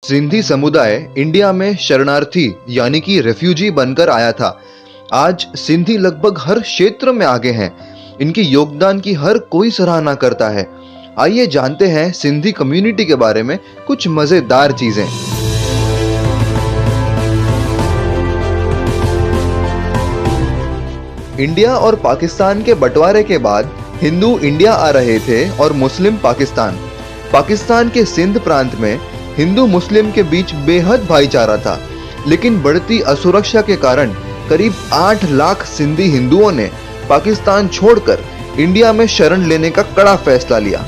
सिंधी समुदाय इंडिया में शरणार्थी यानी कि रेफ्यूजी बनकर आया था। आज सिंधी लगभग हर क्षेत्र में आगे हैं। इनके योगदान की हर कोई सराहना करता है। आइए जानते हैं सिंधी कम्युनिटी के बारे में कुछ मजेदार चीजें। इंडिया और पाकिस्तान के बंटवारे के बाद हिंदू इंडिया आ रहे थे और मुस्लिम पाकिस्तान। पाकिस्तान के सिंध प्रांत में हिंदू मुस्लिम के बीच बेहद भाईचारा था, लेकिन बढ़ती असुरक्षा के कारण करीब 8 लाख सिंधी हिंदुओं ने पाकिस्तान छोड़कर इंडिया में शरण लेने का कड़ा फैसला लिया।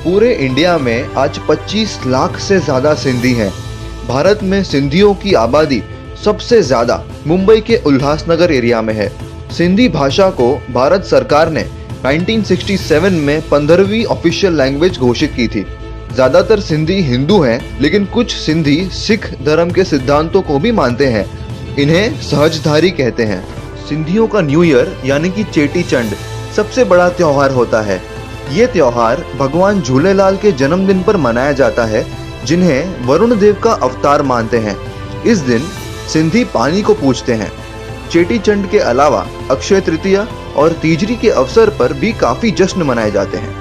पूरे इंडिया में आज 25 लाख से ज्यादा सिंधी हैं। भारत में सिंधियों की आबादी सबसे ज्यादा मुंबई के उल्लासनगर एरिया में है। सिंधी भाषा को भारत सरकार ने 1967 में 15वीं ऑफिशियल लैंग्वेज घोषित की थी। ज्यादातर सिंधी हिंदू हैं, लेकिन कुछ सिंधी सिख धर्म के सिद्धांतों को भी मानते हैं। इन्हें सहजधारी कहते हैं। सिंधियों का न्यू ईयर यानी कि चेटी चंड सबसे बड़ा त्योहार होता है। ये त्योहार भगवान झूलेलाल के जन्मदिन पर मनाया जाता है, जिन्हें वरुण देव का अवतार मानते हैं। इस दिन सिंधी पानी को पूजते हैं। चेटी चंड के अलावा अक्षय तृतीया और तीजरी के अवसर पर भी काफी जश्न मनाए जाते हैं।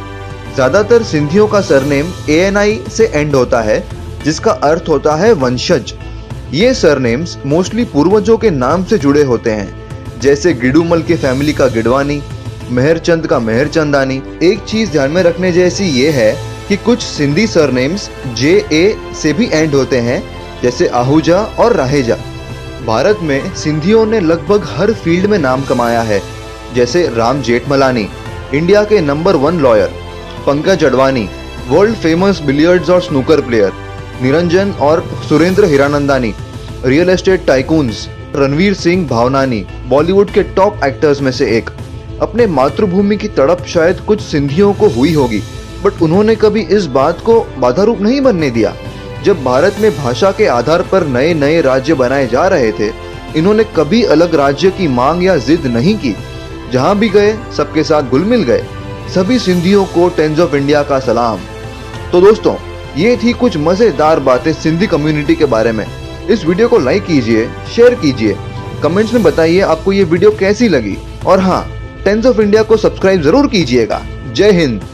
ज्यादातर सिंधियों का सरनेम ANI से एंड होता है, जिसका अर्थ होता है वंशज। ये सरनेम्स मोस्टली पूर्वजों के नाम से जुड़े होते हैं, जैसे गिडुमल के फैमिली का गिडवानी, मेहरचंद का मेहरचंदानी। एक चीज ध्यान में रखने जैसी ये है कि कुछ सिंधी सरनेम्स JA से भी एंड होते हैं, जैसे आहूजा और राहेजा। भारत में सिंधियों ने लगभग हर फील्ड में नाम कमाया है, जैसे राम जेठमलानी इंडिया के number 1 lawyer, Pankaj Advani world famous billiards और स्नूकर प्लेयर, निरंजन और Surendra Hiranandani real estate tycoons, Ranveer Singh Bhavnani Bollywood के टॉप एक्टर्स में से एक। अपने मातृभूमि की तड़प शायद कुछ सिंधियों को हुई होगी, बट उन्होंने कभी इस बात को बाधारूप नहीं बनने दिया। जब भारत में भाषा के आधार पर नए नए राज्य बनाए जा रहे थे, इन्होंने कभी अलग राज्य की मांग या जिद नहीं की। जहां भी गए सबके साथ घुल मिल गए। सभी सिंधियों को टाइम्स ऑफ इंडिया का सलाम। तो दोस्तों, ये थी कुछ मजेदार बातें सिंधी कम्युनिटी के बारे में। इस वीडियो को लाइक कीजिए, शेयर कीजिए, कमेंट्स में बताइए आपको ये वीडियो कैसी लगी, और हाँ, टाइम्स ऑफ इंडिया को सब्सक्राइब जरूर कीजिएगा। जय हिंद।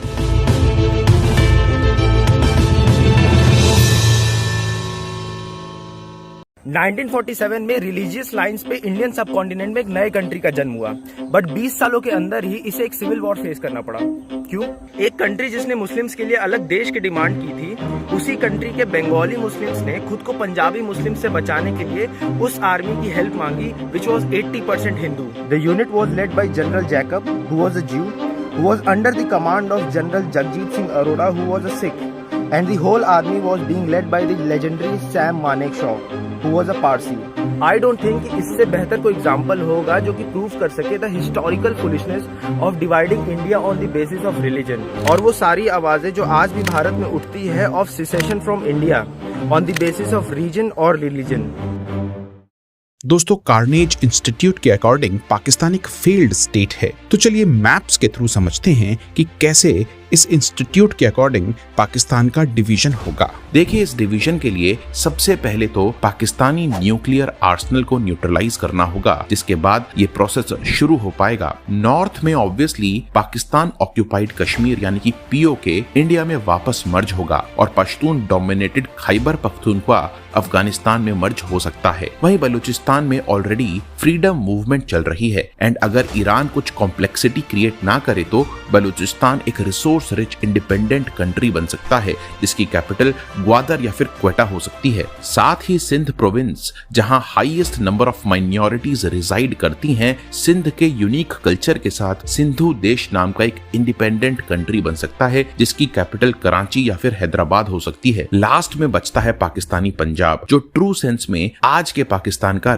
1947 में रिलीजियस लाइंस पे इंडियन सब कॉन्टिनेंट में एक नए कंट्री का जन्म हुआ, बट 20 सालों के अंदर ही इसे एक सिविल वॉर फेस करना पड़ा। क्यों? एक कंट्री जिसने मुस्लिम्स के लिए अलग देश की डिमांड की थी, उसी कंट्री के बंगाली मुस्लिम्स ने खुद को पंजाबी मुस्लिम से बचाने के लिए उस आर्मी की हेल्प मांगी, which was 80% Hindu. The unit was led by general Jacob, who was a Jew, who was under the command of General Jagjit Singh Arora, who was a Sikh, and the whole army was being led by the legendary Sam Manekshaw, who was a Parsi. I don't think इससे बेहतर कोई example होगा जो कि prove कर सके the historical foolishness of dividing India on the basis of religion. और वो सारी आवाजें जो आज भी भारत में उठती है of secession from India on the basis of region और रिलीजन। दोस्तों, कार्नेज इंस्टीट्यूट के अकॉर्डिंग पाकिस्तान एक फेल्ड स्टेट है। तो चलिए मैप्स के थ्रू समझते हैं कि कैसे इस इंस्टीट्यूट के अकॉर्डिंग पाकिस्तान का डिवीजन होगा। देखिए, इस डिवीजन के लिए सबसे पहले तो पाकिस्तानी न्यूक्लियर आर्सेनल को न्यूट्रलाइज करना होगा, जिसके बाद ये प्रोसेस शुरू हो पाएगा। नॉर्थ में ऑब्वियसली पाकिस्तान ऑक्यूपाइड कश्मीर यानी कि POK इंडिया में वापस मर्ज होगा, और पश्तून डोमिनेटेड खैबर पख्तूनख्वा अफगानिस्तान में मर्ज हो सकता है। वहीं बलूचिस्तान में ऑलरेडी फ्रीडम मूवमेंट चल रही है, एंड अगर ईरान कुछ कॉम्प्लेक्सिटी क्रिएट ना करे तो बलूचिस्तान एक रिसोर्स रिच इंडिपेंडेंट कंट्री बन सकता है, जिसकी कैपिटल ग्वादर या फिर क्वेटा हो सकती है। साथ ही सिंध प्रोविंस, जहां highest number of minorities reside करती हैं, सिंध के यूनिक कल्चर के साथ सिंधु देश नाम का एक इंडिपेंडेंट कंट्री बन सकता है, जिसकी कैपिटल कराची या फिर हैदराबाद हो सकती है। लास्ट में बचता है पाकिस्तानी पंजाब, जो ट्रू सेंस में आज के पाकिस्तान का